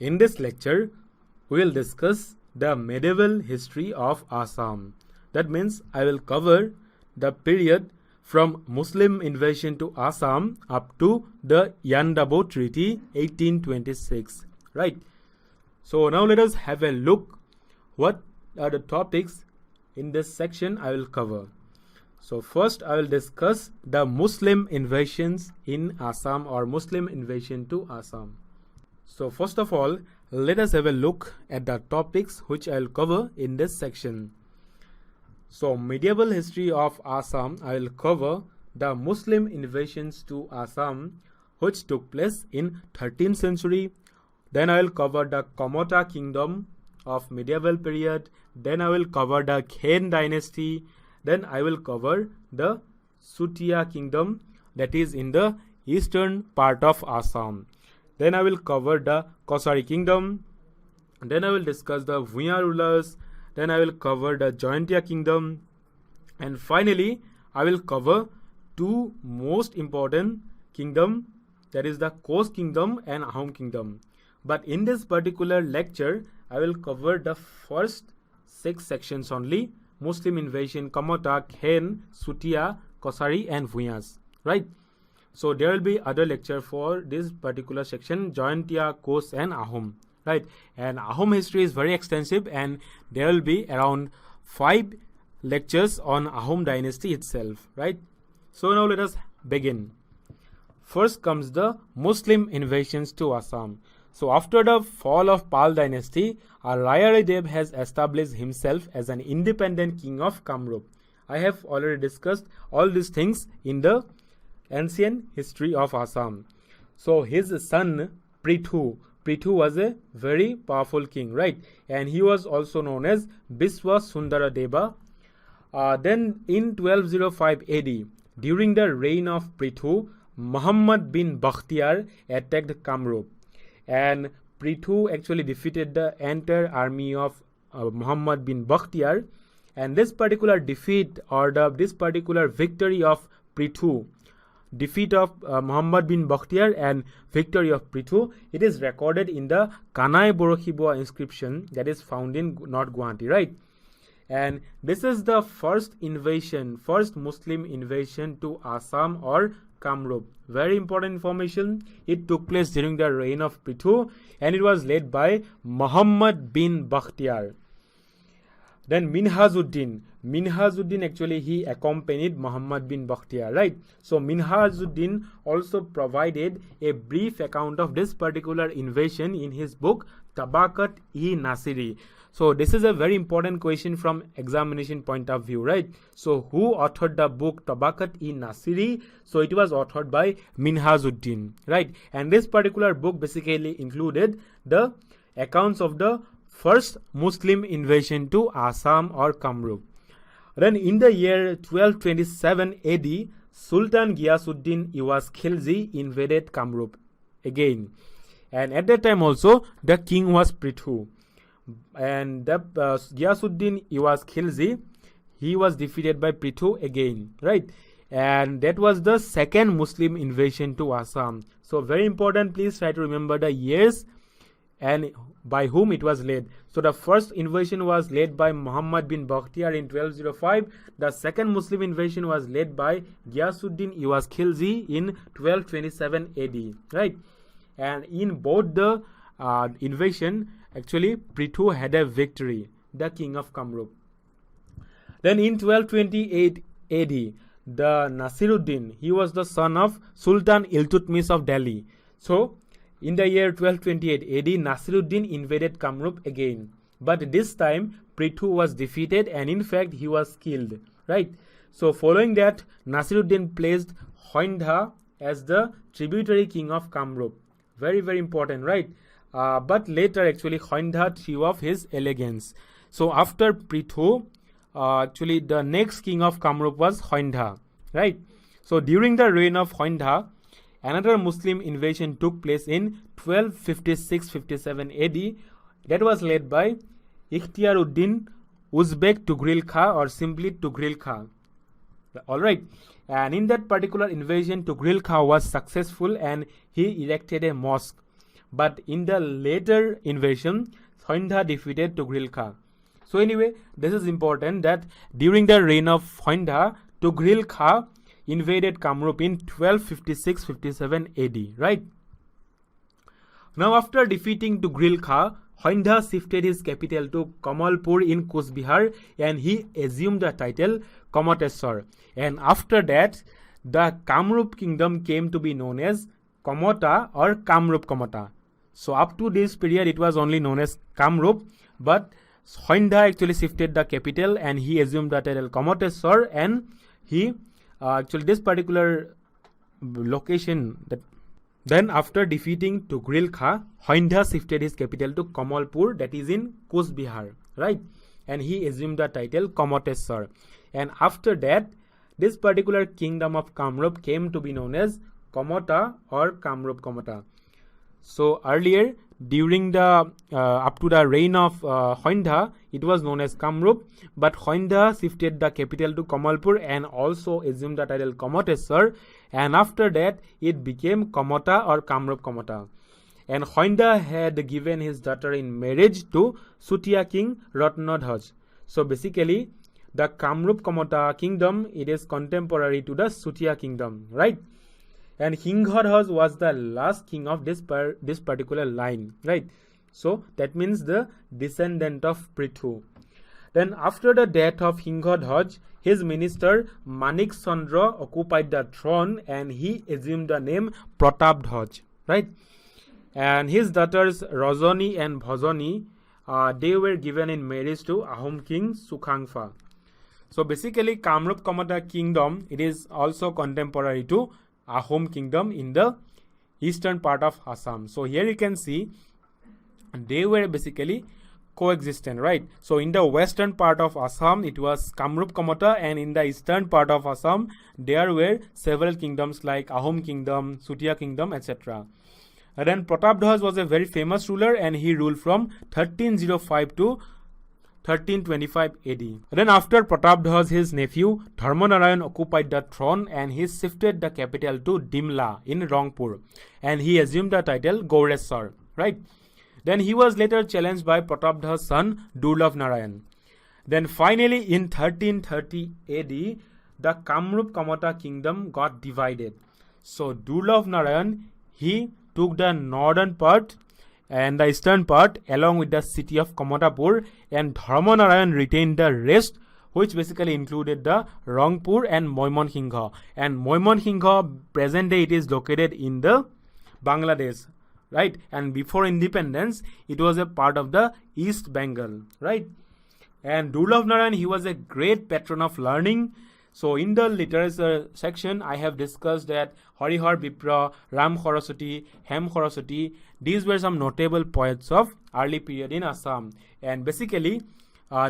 In this lecture, we will discuss the medieval history of Assam. That means I will cover the period from Muslim invasion to Assam up to the Yandabo Treaty 1826. Right. So now let us have a look what are the topics in this section I will cover. So first I will discuss the Muslim invasions in Assam or Muslim invasion to Assam. So first of all, let us have a look at the topics which I will cover in this section. So medieval history of Assam, I will cover the Muslim invasions to Assam which took place in 13th century. Then I will cover the Kamota kingdom of medieval period. Then I will cover the Khen dynasty. Then I will cover the Chutiya kingdom that is in the eastern part of Assam. Then I will cover the Kachari kingdom. Then I will discuss the Bhuyans rulers. Then I will cover the Chutiya kingdom. And finally, I will cover two most important kingdom, that is the Kos kingdom and Ahom kingdom. But in this particular lecture, I will cover the first 6 sections only: Muslim invasion, Kamota, Khen, Chutiya, Kachari and Bhuyans. Right? So there will be other lecture for this particular section, Chutiya, Kos and Ahom. Right? And Ahom history is very extensive and there will be around 5 lectures on Ahom dynasty itself. Right? So now let us begin. First comes the Muslim invasions to Assam. So after the fall of Pal dynasty, Raya Dev has established himself as an independent king of Kamrup. I have already discussed all these things in the ancient history of Assam. So his son Prithu was a very powerful king, right? And he was also known as Biswa Sundara Deva. Then in 1205 AD, during the reign of Prithu, Muhammad bin Bakhtiyar attacked Kamrup. And Prithu actually defeated the entire army of Muhammad bin Bakhtiyar. And this particular defeat or this particular victory of Prithu, defeat of Muhammad bin Bakhtiyar and victory of Prithu, it is recorded in the Kanai Borokhibua inscription that is found in North Guwahati, right? And this is the first Muslim invasion to Assam or Kamrup. Very important information. It took place during the reign of Prithu and it was led by Muhammad bin Bakhtiyar. Then Minhajuddin actually he accompanied Muhammad bin Bakhtiyar, right? So Minhajuddin also provided a brief account of this particular invasion in his book Tabakat-e-Nasiri. So this is a very important question from examination point of view, right? So who authored the book Tabakat-e-Nasiri? So it was authored by Minhajuddin, right? And this particular book basically included the accounts of the first Muslim invasion to Assam or Kamrup. Then in the year 1227 AD, Sultan Ghiyasuddin Iwas Khilji invaded Kamrup again. And at that time also, the king was Prithu. And the Ghiyasuddin Iwas Khilji, he was defeated by Prithu again, right? And that was the second Muslim invasion to Assam. So very important, please try to remember the years and by whom it was led. So the first invasion was led by Muhammad bin Bakhtiyar in 1205. The second Muslim invasion was led by Ghiyasuddin Iwas Khilji in 1227 AD, right? And in both the invasion, actually Prithu had a victory, the king of Kamrup. Then in 1228 AD, the Nasiruddin, he was the son of Sultan Iltutmish of Delhi. So in the year 1228 AD, Nasiruddin invaded Kamrup again. But this time, Prithu was defeated and in fact, he was killed. Right? So following that, Nasiruddin placed Hoindha as the tributary king of Kamrup. Very, very important, right? But later, actually, Hoindha threw off his allegiance. So after Prithu, actually, the next king of Kamrup was Hoindha. Right? So during the reign of Hoindha, another Muslim invasion took place in 1256-57 AD. That was led by Ikhtiyaruddin Uzbek Tugril Khan or simply Tugril Khan. Alright. And in that particular invasion, Tugril Khan was successful and he erected a mosque. but in the later invasion, Hoindha defeated Tughril Khan. So anyway, this is important that during the reign of Hoindha, Tughril Khan invaded Kamrup in 1256-57 AD, right? Now after defeating Tughril Khan, Hoindha shifted his capital to Kamalpur in Coach Bihar and he assumed the title Kamoteswar. And after that, the Kamrup kingdom came to be known as Kamota or Kamrup Kamota. So up to this period, it was only known as Kamrup, but Hoindha actually shifted the capital and he assumed the title Kamoteswar, and he actually this particular location that then after defeating Tughril Khan, Hoindha shifted his capital to Kamalpur, that is in Coach Bihar, right? And he assumed the title Kamoteswar. And after that, this particular kingdom of Kamrup came to be known as Kamota or Kamrup Kamota. So earlier, during the up to the reign of Hoindha, it was known as Kamrup, but Hoindha shifted the capital to Kamalpur and also assumed the title Kamoteswar, and after that it became Kamota or Kamrup Kamota. And Hoindha had given his daughter in marriage to Chutiya king Ratnadhaj. So basically, the Kamrup Kamota kingdom, it is contemporary to the Chutiya kingdom, right? And Hingadhaj was the last king of this particular line, right? So that means the descendant of Prithu. Then after the death of Hingadhaj, his minister Manik Chandra occupied the throne and he assumed the name Pratapdhaj, right? And his daughters Rajani and Bhajani, they were given in marriage to Ahom king Sukhangfa. So basically, Kamrup Kamota kingdom, it is also contemporary to Ahom kingdom in the eastern part of Assam. So here you can see they were basically coexistent, right? So in the western part of Assam, it was Kamrup Kamota, and in the eastern part of Assam, there were several kingdoms like Ahom kingdom, Chutiya kingdom, etc. And then Pratapdhaj was a very famous ruler and he ruled from 1305 to 1325 AD. Then after Pratapdhaj, his nephew Dharmanarayan occupied the throne and he shifted the capital to Dimla in Rangpur and he assumed the title Gaureshwar, right? Then he was later challenged by Pratapdhaj's son Durlabh Narayan. Then finally in 1330 AD, the Kamrup Kamota kingdom got divided. So Durlabh Narayan, he took the northern part and the eastern part along with the city of Kamotapur, and Dharmanarayan retained the rest, which basically included the Rangpur and Moimonkhingha. And Moimonkhingha, present day, it is located in the Bangladesh, right? And before independence, it was a part of the East Bengal, right? And Durlabh Narayan, he was a great patron of learning. So in the literature section, I have discussed that Harihar Vipra, Ram Kharaswati, Hem Kharaswati, these were some notable poets of early period in Assam. And basically,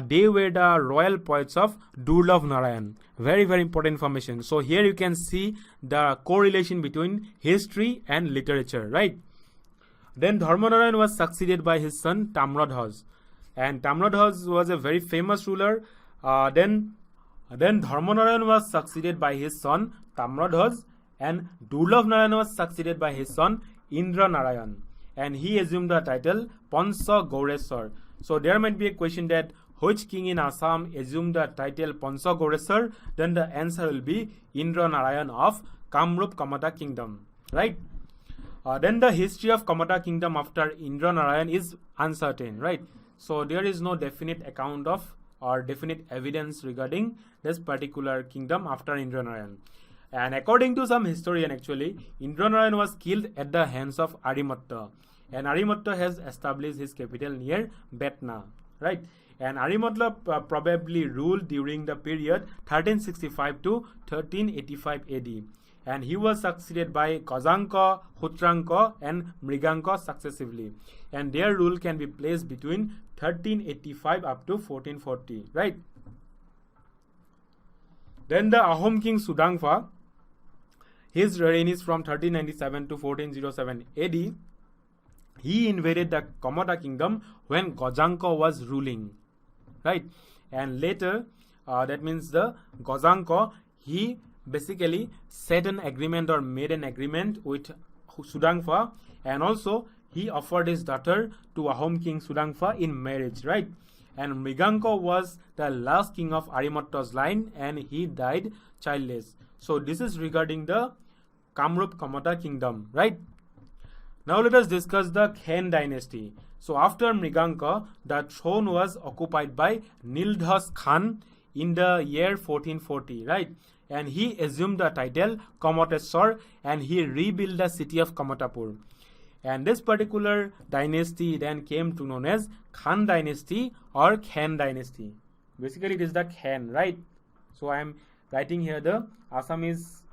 they were the royal poets of Durlabh Narayan. Very, very important information. So here you can see the correlation between history and literature, right? Then Dharmanarayan was succeeded by his son Tamradhaj. And Tamradhaj was a very famous ruler. Then Dharmanarayan was succeeded by his son Tamradhaj, and Durlabh Narayan was succeeded by his son Indra Narayan, and he assumed the title Pansa Gaureshwar. So there might be a question that which king in Assam assumed the title Pansa Gaureshwar? Then the answer will be Indra Narayan of Kamrup Kamota kingdom, right? Then the history of Kamota kingdom after Indra Narayan is uncertain, right? So there is no definite account of or definite evidence regarding this particular kingdom after Indra Narayan. And according to some historian, actually, Indra Narayan was killed at the hands of Arimatta. And Arimatta has established his capital near Betna, right? And Arimatta probably ruled during the period 1365 to 1385 AD. And he was succeeded by Gazanka, Hutranka and Mriganka successively. And their rule can be placed between 1385 up to 1440, right? Then the Ahom king Sudangfa, his reign is from 1397 to 1407 AD. He invaded the Kamota kingdom when Gazanka was ruling, right? And later, that means the Gazanka, he basically set an agreement or made an agreement with Sudangfa, and also he offered his daughter to Ahom king Sudangpha in marriage, right? And Mriganka was the last king of Arimatta's line, and he died childless. So this is regarding the Kamrup Kamata kingdom, right? Now let us discuss the Khen dynasty. So after Mriganka, the throne was occupied by Nildhas Khan in the year 1440, right? And he assumed the title Kamateswar, and he rebuilt the city of Kamatapur. And this particular dynasty then came to known as Khan dynasty or Khen dynasty. Basically it is the Khen, right? So I am writing here the Assamese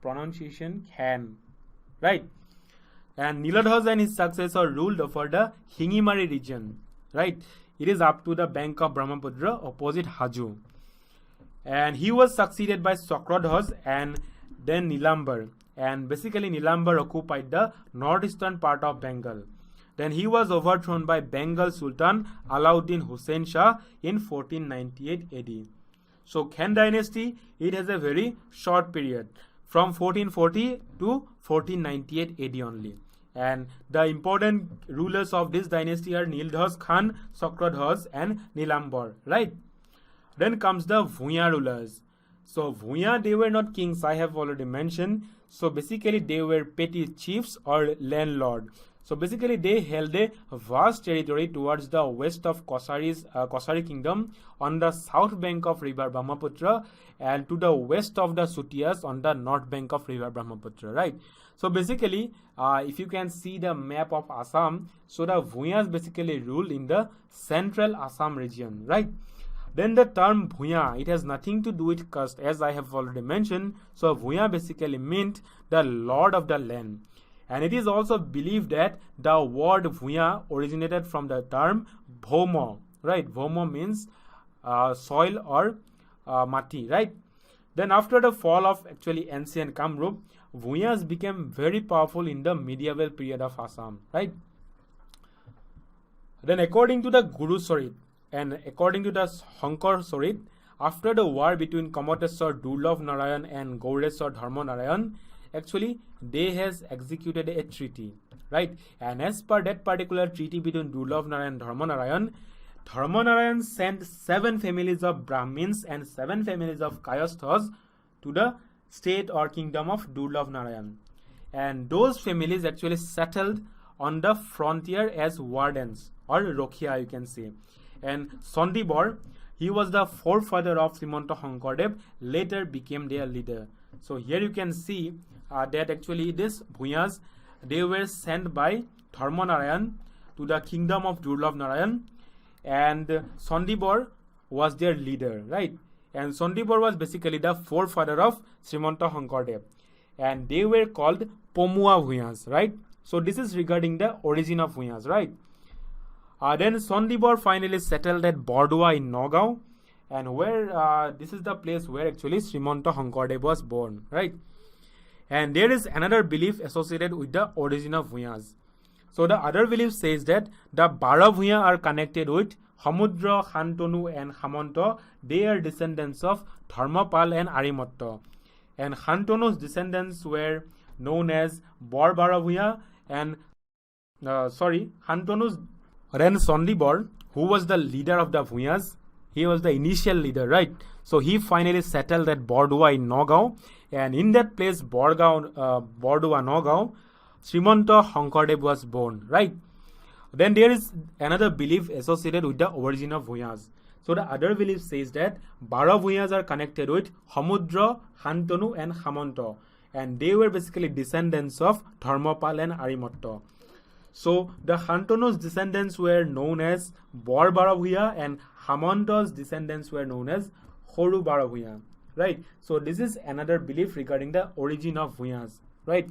pronunciation Khen, right? And Niladhas and his successor ruled over the Hingimari region, right? It is up to the bank of Brahmaputra opposite Haju. And he was succeeded by Sakradhas and then Nilambar. And basically Nilambar occupied the northeastern part of Bengal. Then he was overthrown by Bengal Sultan Alauddin Hussein Shah in 1498 AD. So Khen dynasty, it has a very short period from 1440 to 1498 AD only. And the important rulers of this dynasty are Nildhas Khan, Sakradhas and Nilambar, right? Then comes the Bhuyan rulers. So Bhuyan, they were not kings, I have already mentioned. So basically they were petty chiefs or landlord. So basically they held a vast territory towards the west of Kachari kingdom on the south bank of river Brahmaputra and to the west of the Chutiyas on the north bank of river Brahmaputra, right? So basically if you can see the map of Assam, so the Bhuyans basically ruled in the central Assam region, right? Then the term Bhuyan, it has nothing to do with caste, as I have already mentioned. So Bhuyan basically meant the lord of the land. And it is also believed that the word Bhuyan originated from the term Bhoma, right? Bhoma means soil or mati, right? Then after the fall of actually ancient Kamrup, Bhuyans became very powerful in the medieval period of Assam, right? Then according to the Guru Sarit and according to the Shankar Sarit, after the war between Kamateswar Durlabh Narayan and Gaureswar Dharma Narayan, actually they has executed a treaty, right? And as per that particular treaty between Durlabh Narayan and Dharma Narayan sent 7 families of Brahmins and 7 families of Kayasthas to the state or kingdom of Durlabh Narayan. And those families actually settled on the frontier as wardens or Rokhia, you can say. And Sondibor, he was the forefather of Srimanta Shankardev, later became their leader. So here you can see that actually this Bhuyans, they were sent by Dharma Narayan to the kingdom of Durlabh Narayan, and Sondibor was their leader, right? And Sondibor was basically the forefather of Srimanta Shankardev, and they were called Pomua Bhuyans, right? So this is regarding the origin of Bhuyans, right? Then Sondibor finally settled at Bordua in Nagaon, and where this is the place where actually Srimanta Shankardev was born, right? And there is another belief associated with the origin of Bhuyans. So the other belief says that the Bara Bhuyan are connected with Hamudra, Khantonu and Hamanta. They are descendants of Dharmapal and Arimatta. And Khantonu's descendants were known as Bor Bara Bhuyan and Khantonu's Ren Sondibor, who was the leader of the Bhuyans. He was the initial leader, right? So he finally settled at Bordua in Nagaon, and in that place, Bordua Nagaon, Srimanta Shankardev was born, right? Then there is another belief associated with the origin of Bhuyans. So the other belief says that Bara Bhuyans are connected with Hamudra, Khantonu and Hamanta, and they were basically descendants of Dharmapal and Arimatta. So the Khantonu's descendants were known as Bor Bara Bhuyan and Hamanta's descendants were known as Horu Bara Bhuyan, right? So this is another belief regarding the origin of Bhuyans, right?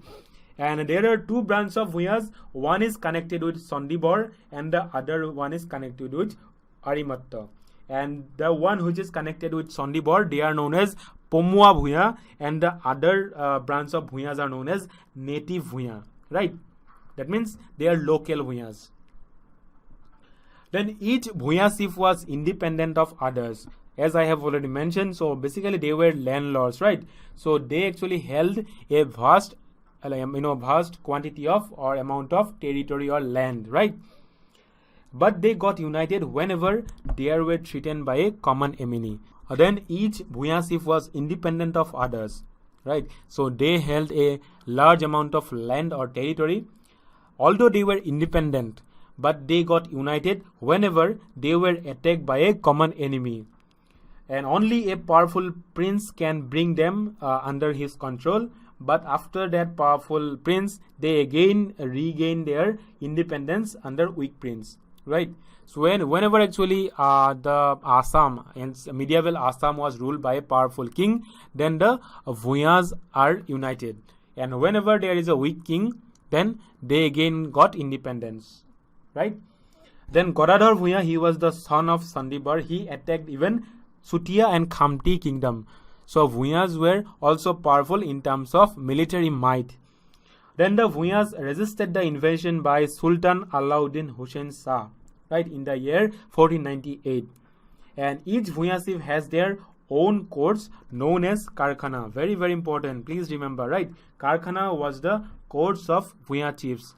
And there are 2 branches of Bhuyans. One is connected with Sondibor and the other one is connected with Arimatta. And the one which is connected with Sondibor, they are known as Pomua Bhuyan, and the other branch of Bhuyans are known as native Bhuyan, right? That means they are local Bhuyans. Then each Bhuyan chief was independent of others, as I have already mentioned. So basically they were landlords, right? So they actually held a vast vast quantity of or amount of territory or land, right? But they got united whenever they were threatened by a common enemy. Then each Bhuyans chief was independent of others, right? So they held a large amount of land or territory. Although they were independent, but they got united whenever they were attacked by a common enemy. And only a powerful prince can bring them under his control. But after that powerful prince, they again regain their independence under weak prince, right? So whenever actually the Assam and medieval Assam was ruled by a powerful king, then the Bhuyans are united. And whenever there is a weak king, then they again got independence, right? Then Godadhar Bhuya, he was the son of Sandibar. He attacked even Chutiya and Khamti kingdom. So Bhuyans were also powerful in terms of military might. Then the Bhuyans resisted the invasion by Sultan Alauddin Hussein Shah, right, in the year 1498. And each Bhuyans chief has their own courts known as Karkhana. Very, very important. Please remember, right? Karkhana was the courts of Bhuyan chiefs.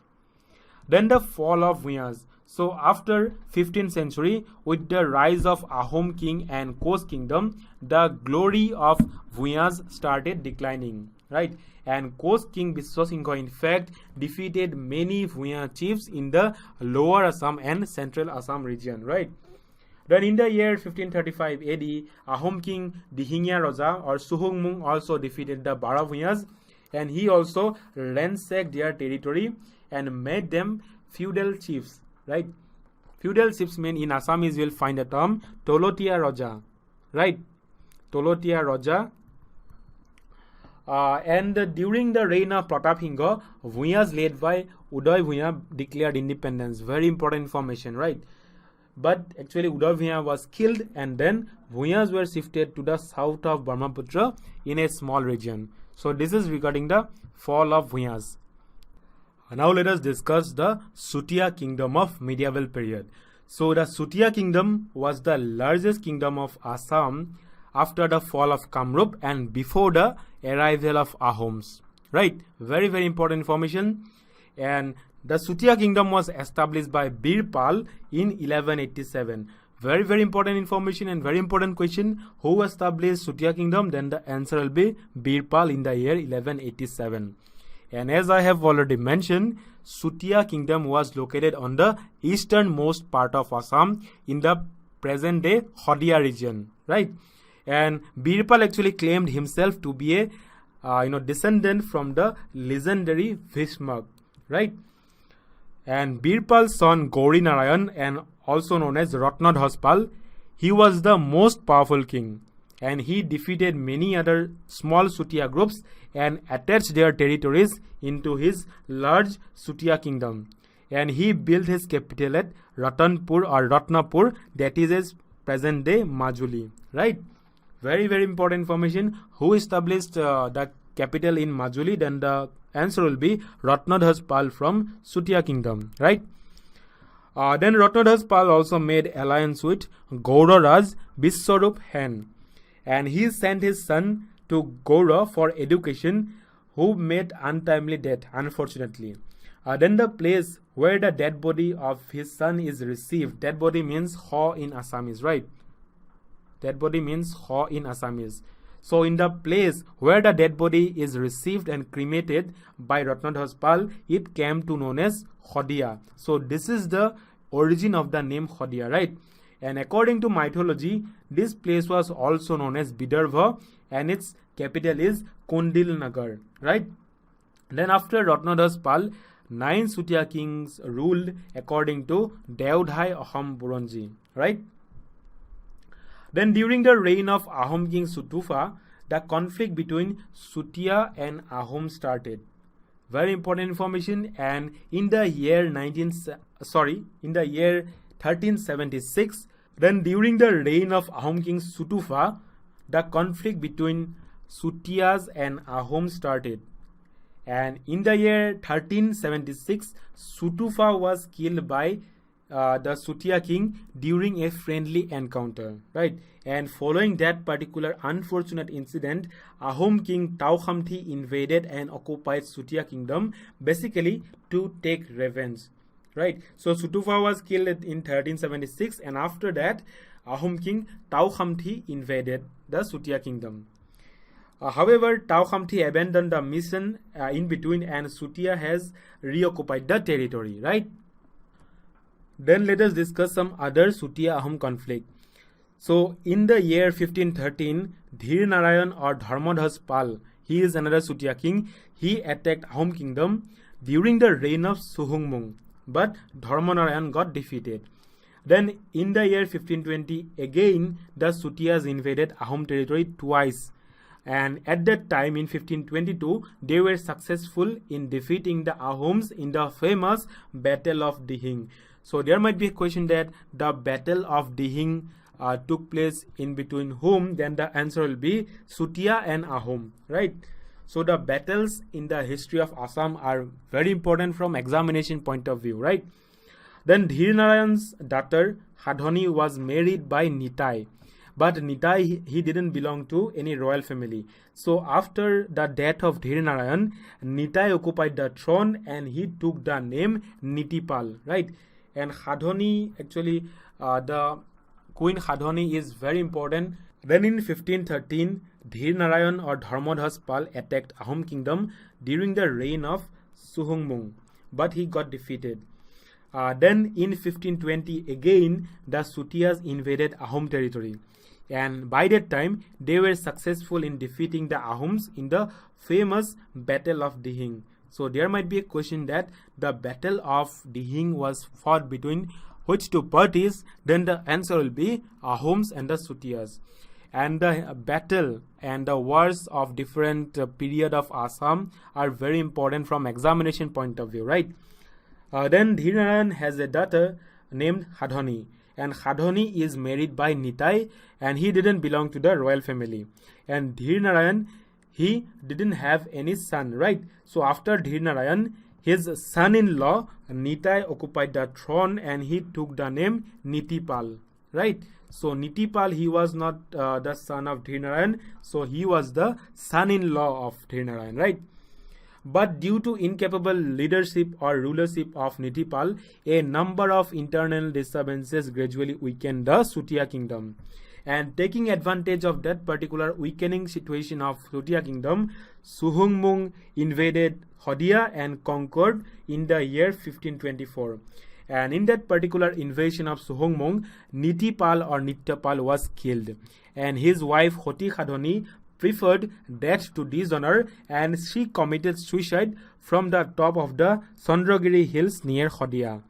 Then the fall of Bhuyans. So after 15th century, with the rise of Ahom king and Koch kingdom, the glory of Bhuyans started declining, right? And Koch king Biswasingha in fact defeated many Bhuyan chiefs in the lower Assam and central Assam region, right? Then in the year 1535 AD, Ahom king Dihingya Raja or Suhungmung also defeated the Bara Bhuyans, and he also ransacked their territory and made them feudal chiefs, right? Feudal chiefs mean in Assamese you will find the term Tolotia Raja, right? Tolotia Raja. And during the reign of Pratap Singha, Bhuyans led by Uday Bhuya declared independence. Very important information, right? But actually Uday Bhuya was killed, and then Bhuyans were shifted to the south of Brahmaputra in a small region. So this is regarding the fall of Bhuyans. Now let us discuss the Chutiya kingdom of medieval period. So the Chutiya kingdom was the largest kingdom of Assam after the fall of Kamrup and before the arrival of Ahoms, right? Very, very important information. And the Chutiya kingdom was established by Birpal in 1187. Very, very important information and very important question. Who established Chutiya kingdom? Then the answer will be Birpal in the year 1187. And as I have already mentioned, Chutiya kingdom was located on the easternmost part of Assam in the present day Hodia region, right? And Birpal actually claimed himself to be a descendant from the legendary Bhishmak, right? And Birpal's son Gauri Narayan, and also known as Ratnadhaspal, he was the most powerful king, and he defeated many other small Chutiya groups and attached their territories into his large Chutiya kingdom. And he built his capital at Ratanpur or Ratnapur, that is his present day Majuli, right? Very, very important information. Who established the capital in Majuli? Then the answer will be Ratnadhaspal from Chutiya kingdom, right? Then Ratnadhaspal also made alliance with Gauraraj Biswarup Khen, and he sent his son to Gaura for education, who met untimely death, unfortunately. Then the place where the dead body of his son is received, dead body means ho in Assamese, right? Dead body means ho in Assamese. So in the place where the dead body is received and cremated by Ratnadhaspal, it came to known as Hodia. So this is the origin of the name Hodia, right? And according to mythology, this place was also known as Bidarbha, and its capital is Kondil Nagar, right? Then after Ratnadhaspal, 9 Chutiya kings ruled according to Deodhai Ahom Buronji, right? Then during the reign of Ahom king Sutufa, the conflict between Chutiya and Ahom started. Very important information. And in the year 1376, then during the reign of Ahom king Sutufa, the conflict between Chutiyas and Ahom started. And in the year 1376, Sutufa was killed by the Chutiya king during a friendly encounter, right? And following that particular unfortunate incident, Ahom king Tau Khamti invaded and occupied Chutiya kingdom, basically to take revenge, right? So Sutufa was killed in 1376, and after that, Ahom king Tau Khamti invaded the Chutiya kingdom. However, Tau Khamti abandoned the mission in between, and Chutiya has reoccupied the territory, right? Then let us discuss some other Chutiya Ahom conflict. So in the year 1513, Dhir Narayan or Dharmadhas Pal, he is another Chutiya king, he attacked Ahom kingdom during the reign of Suhungmung, but Dharmanarayan got defeated. Then in the year 1520, again the Chutiyas invaded Ahom territory twice, and at that time in 1522 they were successful in defeating the Ahoms in the famous Battle of Dihing. So there might be a question that the Battle of Dihing took place in between whom, then the answer will be Chutiya and Ahom, right? So the battles in the history of Assam are very important from examination point of view, right? Then Dhir Narayan's daughter Hadhani was married by Nitai, but Nitai, he didn't belong to any royal family. So after the death of Dhir Narayan, Nitai occupied the throne and he took the name Nitipal, right? And Hadhani, actually the Queen Hadhani is very important. Then in 1513, Dhir Narayan or Dharmadhas Pal attacked Ahom kingdom during the reign of Suhungmung, but he got defeated. Then in 1520 again, the Chutiyas invaded Ahom territory, and by that time they were successful in defeating the Ahoms in the famous Battle of Dihing. So there might be a question that the Battle of Dihing was fought between which two parties, then the answer will be Ahoms and the Chutiyas. And the battle and the wars of different period of Assam are very important from examination point of view, right? Then Dhir Narayan has a daughter named Hadhani, and Hadhani is married by Nitai, and he didn't belong to the royal family. And Dhir Narayan, he didn't have any son, right? So after Dhir Narayan, his son-in-law Nitai occupied the throne and he took the name Nitipal, right? So Nitipal, he was not the son of Dhir Narayan, so he was the son-in-law of Dhir Narayan, right? But due to incapable leadership or rulership of Nitipal, a number of internal disturbances gradually weakened the Chutiya kingdom. And taking advantage of that particular weakening situation of Chutiya kingdom, Suhungmung invaded Hodia and conquered in the year 1524. And in that particular invasion of Suhungmung, Nitipal or Nityapal was killed, and his wife Hoti Khadhani preferred death to dishonor, and she committed suicide from the top of the Chandragiri hills near Hodia.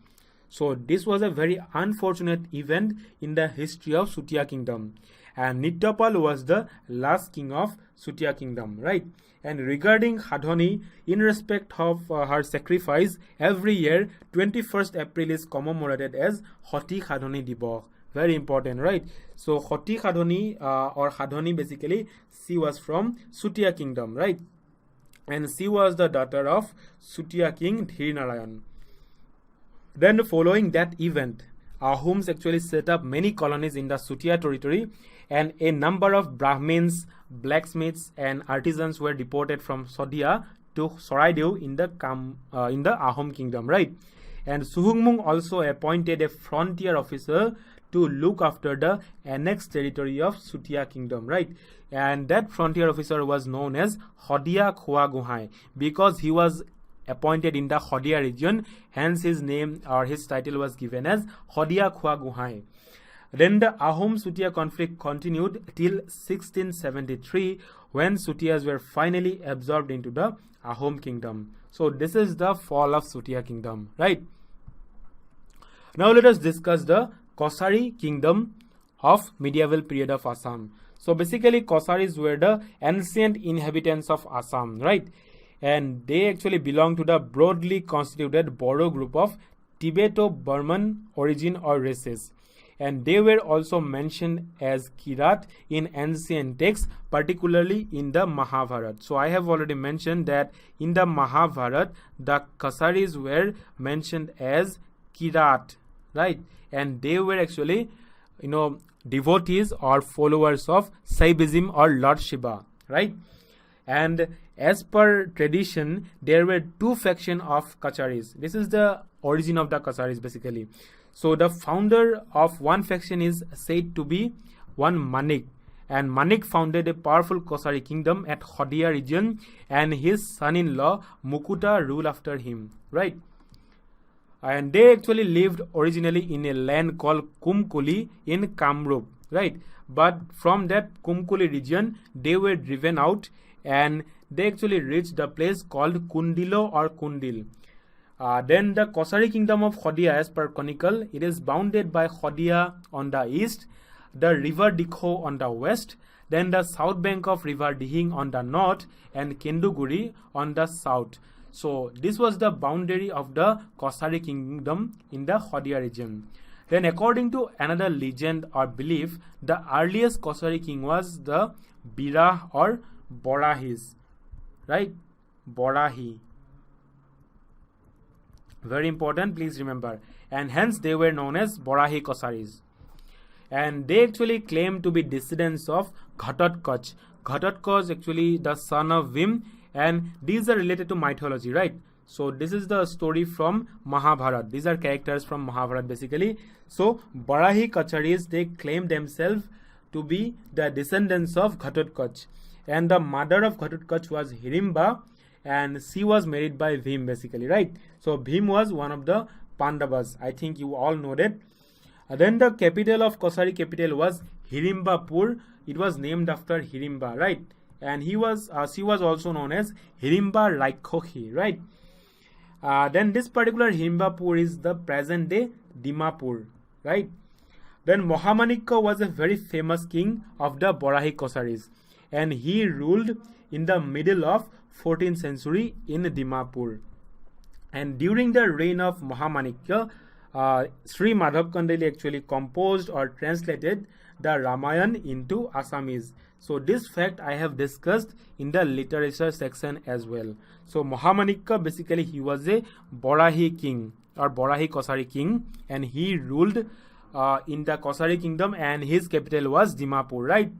So this was a very unfortunate event in the history of Chutiya kingdom, and Nityapal was the last king of Chutiya kingdom, right? And regarding Hadhani, in respect of her sacrifice, every year 21st April is commemorated as Hoti Khadhani Diboch. Very important, right? So Hoti Khadhani or Hadhani, basically she was from Chutiya kingdom, right? And she was the daughter of Chutiya king Dhir Narayan. Then following that event, Ahoms actually set up many colonies in the Chutiya territory, and a number of Brahmins, blacksmiths and artisans were deported from Sodia to Soraideu in the Ahom kingdom, right? And Suhungmung also appointed a frontier officer to look after the annexed territory of Chutiya kingdom, right? And that frontier officer was known as Hodia Khua Guhai, because he was appointed in the Hodia region, hence his name or his title was given as Hodia Khua Guhai. Then the Ahom Chutiya conflict continued till 1673, when Chutiyas were finally absorbed into the Ahom kingdom. So this is the fall of Chutiya kingdom, right? Now let us discuss the Kachari kingdom of medieval period of Assam. So basically Kacharis were the ancient inhabitants of Assam, right? And they actually belong to the broadly constituted Bodo group of Tibeto-Burman origin or races. And they were also mentioned as Kirat in ancient texts, particularly in the Mahabharata. So I have already mentioned that in the Mahabharata, the Kacharis were mentioned as Kirat, right? And they were actually, devotees or followers of Shaivism or Lord Shiva, right? And as per tradition, there were two factions of Kacharis. This is the origin of the Kacharis basically. So the founder of one faction is said to be one Manik, and Manik founded a powerful Kachari kingdom at Khodiyar region, and his son-in-law Mukuta ruled after him, right? And they actually lived originally in a land called Kumkuli in Kamrup, right? But from that Kumkuli region, they were driven out, and they actually reached the place called Kundilo or Kundil. Then the Kachari kingdom of Khodiyar, as per chronicle, it is bounded by Khodiyar on the east, the river Dikho on the west, then the south bank of river Dihing on the north, and Kenduguri on the south. So this was the boundary of the Kachari kingdom in the Khodiyar region. Then according to another legend or belief, the earliest Kachari king was the Birah or Borahis, right? Borahi. Very important, please remember. And hence they were known as Borahi Kacharis. And they actually claim to be descendants of Ghatotkacha. Ghatotkacha is actually the son of Vim, and these are related to mythology, right? So this is the story from Mahabharata. These are characters from Mahabharata basically. So Borahi Kacharis, they claim themselves to be the descendants of Ghatotkacha. And the mother of Ghatotkacha was Hirimba, and she was married by Bhim basically, right? So Bhim was one of the Pandavas. I think you all know that. Then the capital of Kachari capital was Hirimbapur. It was named after Hirimba, right? And she was also known as Hirimba Raikhohi, right? Then this particular Hirimbapur is the present day Dimapur, right? Then Mahamanikka was a very famous king of the Borahi Kacharis, and he ruled in the middle of 14th century in Dimapur. And during the reign of Mahamanikya, Sri Madhav Kandeli actually composed or translated the Ramayana into Assamese. So this fact I have discussed in the literature section as well. So Mahamanikya, basically he was a Borahi king or Borahi Kachari king, and he ruled in the Kachari kingdom, and his capital was Dimapur, right?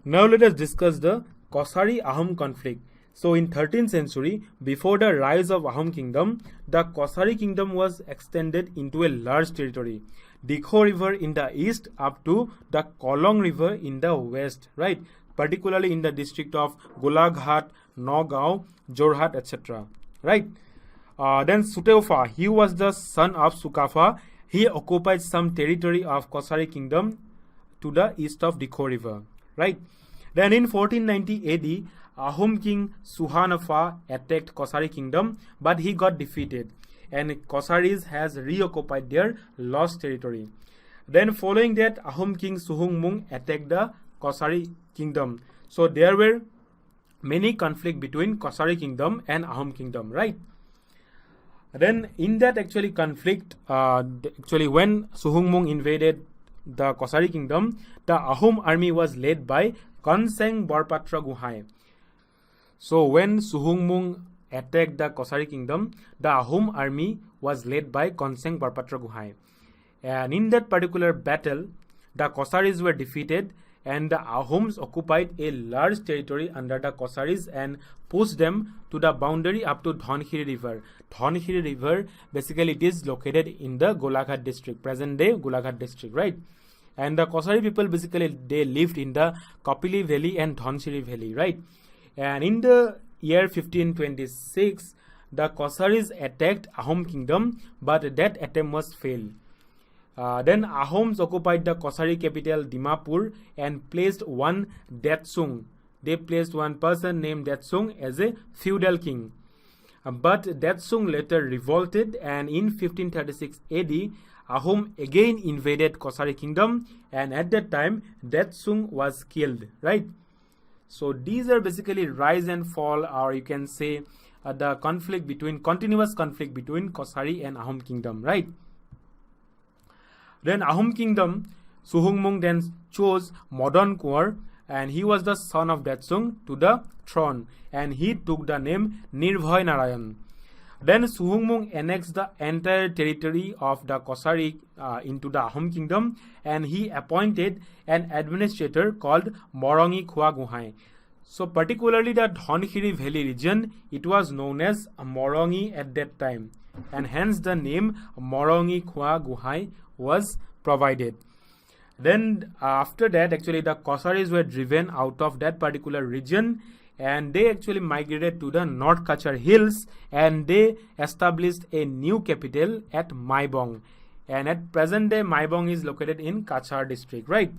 Now let us discuss the Kachari Ahom conflict. So in 13th century, before the rise of Ahom kingdom, the Kachari kingdom was extended into a large territory. Dikho river in the east up to the Kolong river in the west, right? Particularly in the district of Golaghat, Nagaon, Jorhat, etc. Right? Then Suteufa, he was the son of Sukafa. He occupied some territory of Kachari kingdom to the east of Dikho river, right? Then in 1490 AD, Ahom king Suhanafa attacked Kachari kingdom, but he got defeated, and Kacharis has reoccupied their lost territory. Then following that, Ahom king Suhungmung attacked the Kachari kingdom. So there were many conflict between Kachari kingdom and Ahom kingdom, right? Then in that actually conflict, when Suhungmung invaded the Kachari kingdom, the Ahom army was led by Konseng Borpatra Guhai. So when Suhungmung attacked the Kachari kingdom, the Ahom army was led by Konseng Borpatra Guhai. And in that particular battle, the Kacharis were defeated, and the Ahoms occupied a large territory under the Kacharis and pushed them to the boundary up to Dhankhiri river. Dhankhiri river, basically it is located in the Golaghat district, present day Golaghat district, right? And the Kachari people, basically they lived in the Kapili valley and Dhankhiri valley, right? And in the year 1526, the Kacharis attacked Ahom kingdom, but that attempt was failed. Then Ahoms occupied the Kachari capital Dimapur and placed one Detsung. They placed one person named Detsung as a feudal king. But Detsung later revolted, and in 1536 AD, Ahom again invaded Kachari kingdom, and at that time Detsung was killed, right? So these are basically rise and fall, or you can say the continuous conflict between Kachari and Ahom kingdom, right? Then Ahom kingdom, Suhungmung then chose Modon Kuar, and he was the son of Detsung, to the throne, and he took the name Nirbhoy Narayan. Then Suhumung annexed the entire territory of the Kachari into the Ahom kingdom, and he appointed an administrator called Morongi Khwa Guhai. So particularly the Dhonkhiri Valley region, it was known as Morongi at that time, and hence the name Morongi Khwa Guhai was provided. Then after that, actually the Kacharis were driven out of that particular region, and they actually migrated to the North Kachar hills, and they established a new capital at Maibong. And at present day, Maibong is located in Kachar district, right?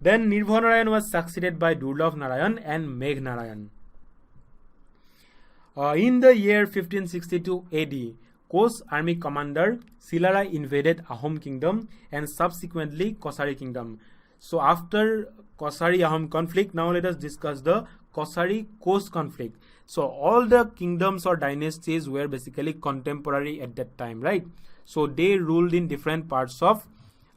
Then Nirbhau Narayan was succeeded by Durlabh Narayan and Megh Narayan. In the year 1562 AD, Koch army commander Silarai invaded Ahom kingdom and subsequently Kachari kingdom. So after Kachari Ahom conflict, now let us discuss the Kachari Koch conflict. So all the kingdoms or dynasties were basically contemporary at that time, right? So they ruled in different parts of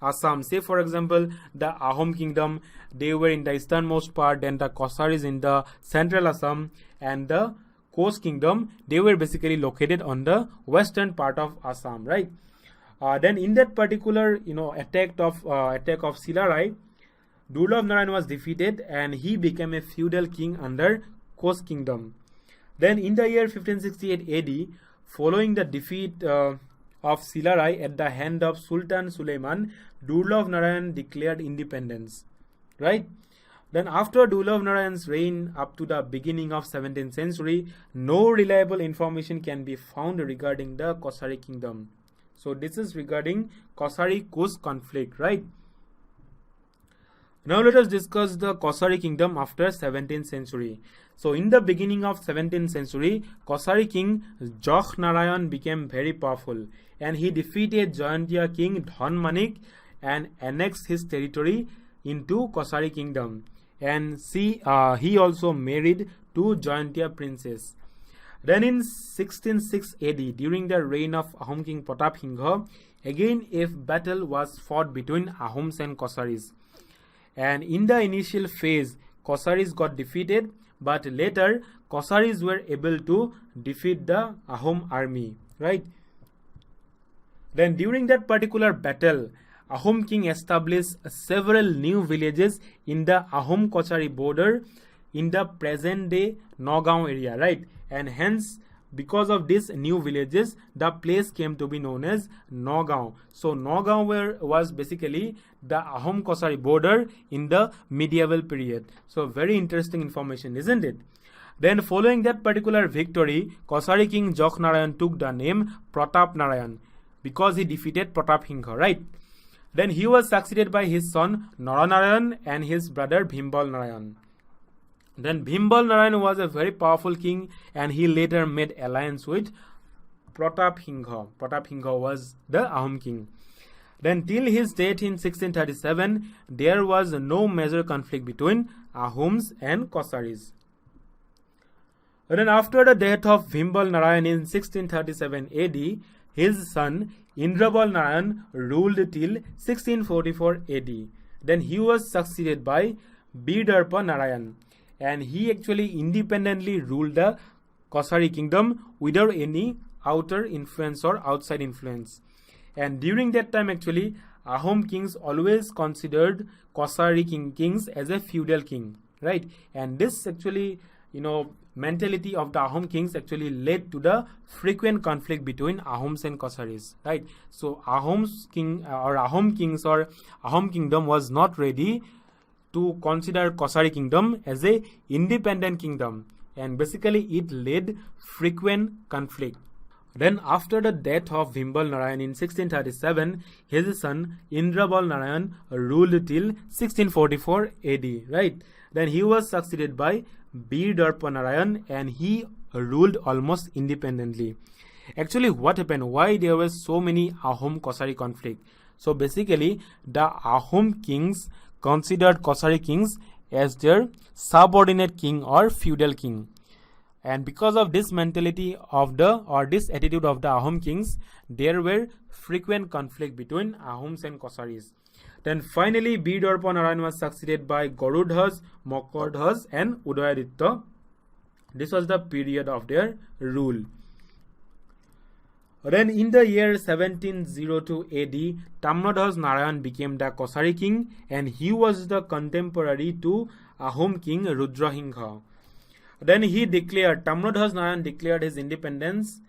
Assam. Say for example, the Ahom kingdom, they were in the easternmost part, then the Kacharis in the central Assam, and the Koch kingdom, they were basically located on the western part of Assam, right? Then in that particular, attack of Silarai, Durlabh Narayan was defeated and he became a feudal king under Koch kingdom. Then in the year 1568 AD, following the defeat of Silarai at the hand of Sultan Suleiman, Durlabh Narayan declared independence, right? Then after Durlabh Narayan's reign up to the beginning of 17th century, no reliable information can be found regarding the Kachari kingdom. So this is regarding Kachari Koch conflict, right? Now let us discuss the Kachari kingdom after 17th century. So in the beginning of 17th century, Kachari king Jokh Narayan became very powerful, and he defeated Jayantia king Dhan Manik and annexed his territory into Kachari kingdom. And he also married two Jayantia princes. Then in 1606 AD, during the reign of Ahom king Pratap Singha, again a battle was fought between Ahoms and Kacharis. And in the initial phase, Kacharis got defeated, but later Kacharis were able to defeat the Ahom army, right? Then during that particular battle, Ahom king established several new villages in the Ahom Kachari border in the present day Nagaon area, right? And hence, because of these new villages, the place came to be known as Nagaon. So Nagaon was basically the Ahom Kachari border in the medieval period. So very interesting information, isn't it? Then following that particular victory, Kachari king Jokh Narayan took the name Pratap Narayan because he defeated Pratap Singha, right? Then he was succeeded by his son Naranarayan and his brother Bhimbal Narayan. Then Bhimbal Narayan was a very powerful king, and he later made alliance with Pratap Singha. Pratap Singha was the Ahom king. Then till his death in 1637, there was no major conflict between Ahoms and Kacharis. Then after the death of Bhimbal Narayan in 1637 AD, his son Indrabal Narayan ruled till 1644 AD. Then he was succeeded by Bidarpa Narayan, and he actually independently ruled the Kachari kingdom without any outer influence or outside influence. And during that time, actually, Ahom kings always considered Kachari kings as a feudal king, right? And this actually, mentality of the Ahom kings actually led to the frequent conflict between Ahoms and Kacharis, right? So Ahom kings or Ahom kingdom was not ready to consider Kachari kingdom as a independent kingdom, and basically it led frequent conflict. Then after the death of Bhimbal Narayan in 1637, his son Indrabal Narayan ruled till 1644 AD, right? Then he was succeeded by Bidarpa Narayan, and he ruled almost independently. Actually, what happened? Why there were so many Ahom Kachari conflict? So basically, the Ahom kings considered Kachari kings as their subordinate king or feudal king. And because of this mentality of this attitude of the Ahom kings, there were frequent conflict between Ahoms and Kacharis. Then finally, Bidarpa Narayan was succeeded by Garudhaj, Makardhaj and Udayaditya. This was the period of their rule. Then in the year 1702 AD, Tamnodhaj Narayan became the Kachari king, and he was the contemporary to Ahom king Rudrasingha. Then Tamnodhaj Narayan declared his independence,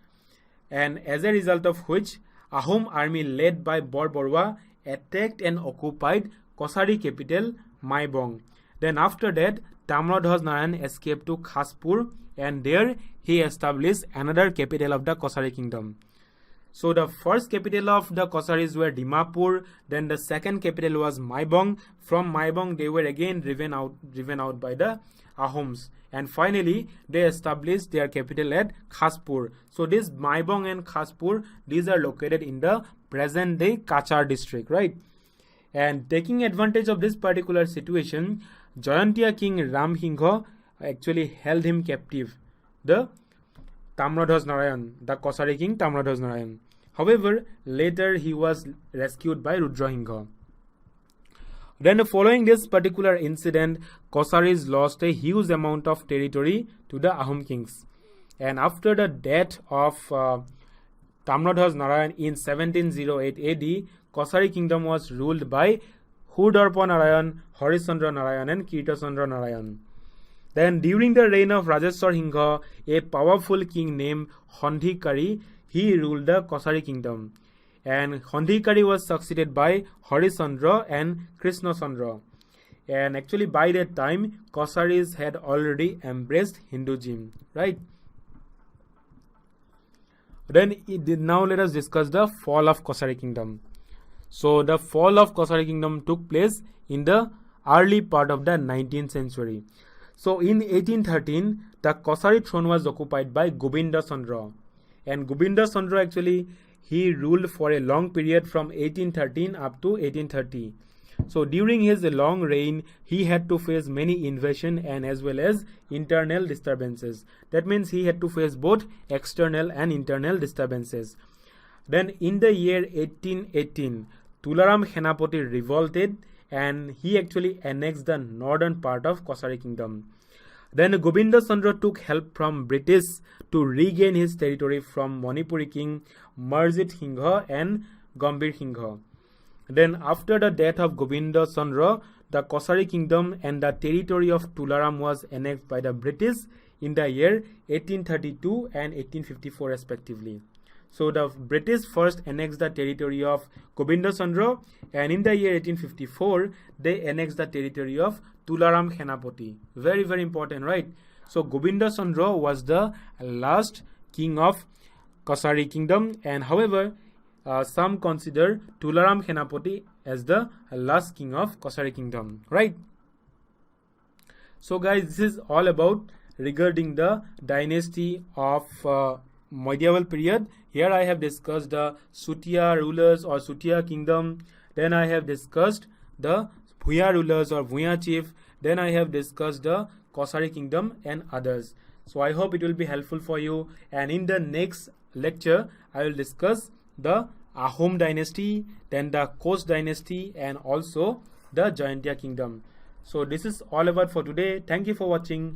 and as a result of which, Ahom army led by Bor Borwa attacked and occupied Kachari capital Maibong. Then after that, Tamnodhaj Narayan escaped to Khaspur, and there he established another capital of the Kachari kingdom. So the first capital of the Kacharis were Dimapur, then the second capital was Maibong. From Maibong they were again driven out by the Ahoms, and finally they established their capital at Khaspur. So this Maibong and Khaspur, these are located in the present day Kachar district, right? And taking advantage of this particular situation, Jayantiya king Ramsingha actually held him captive, the Tamnodhaj Narayan, the Kachari king Tamnodhaj Narayan. However, later he was rescued by Rudrasingha. Then following this particular incident, Kacharis lost a huge amount of territory to the Ahom kings. And after the death of Tamnodhaj Narayan in 1708 AD, Kachari kingdom was ruled by Hurdarpa Narayan, Harishchandra Narayan and Kirtachandra Narayan. Then during the reign of Rajeshwar Singha, a powerful king named Handhikari, he ruled the Kachari kingdom. And Handhikari was succeeded by Harishchandra and Krishnachandra. And actually by that time, Kacharis had already embraced Hinduism, right? Then now let us discuss the fall of Kachari kingdom. So the fall of Kachari kingdom took place in the early part of the 19th century. So in 1813, the Kachari throne was occupied by Govinda Chandra. And Govinda Chandra actually, he ruled for a long period from 1813 up to 1830. So during his long reign, he had to face many invasion and as well as internal disturbances. That means he had to face both external and internal disturbances. Then in the year 1818, Tularam Khenapati revolted and he actually annexed the northern part of Kachari kingdom. Then Govinda Chandra took help from British to regain his territory from Manipuri king Marjit Singha and Gambhir Singha. Then after the death of Govinda Chandra, the Kachari kingdom and the territory of Tularam was annexed by the British in the year 1832 and 1854 respectively. So the British first annexed the territory of Govinda Chandra, and in the year 1854 they annexed the territory of Tularam Khenapati. Very, very important, right? So Govinda Chandra was the last king of Kachari kingdom, and however some consider Tularam Khenapati as the last king of Kachari kingdom, right? So guys, this is all about regarding the dynasty of medieval period. Here I have discussed the Chutiya rulers or Chutiya kingdom. Then I have discussed the Bhuya rulers or Bhuya chief. Then I have discussed the Kachari kingdom and others. So I hope it will be helpful for you. And in the next lecture, I will discuss the Ahom dynasty, then the Koch dynasty, and also the Jayantiya kingdom. So this is all about for today. Thank you for watching.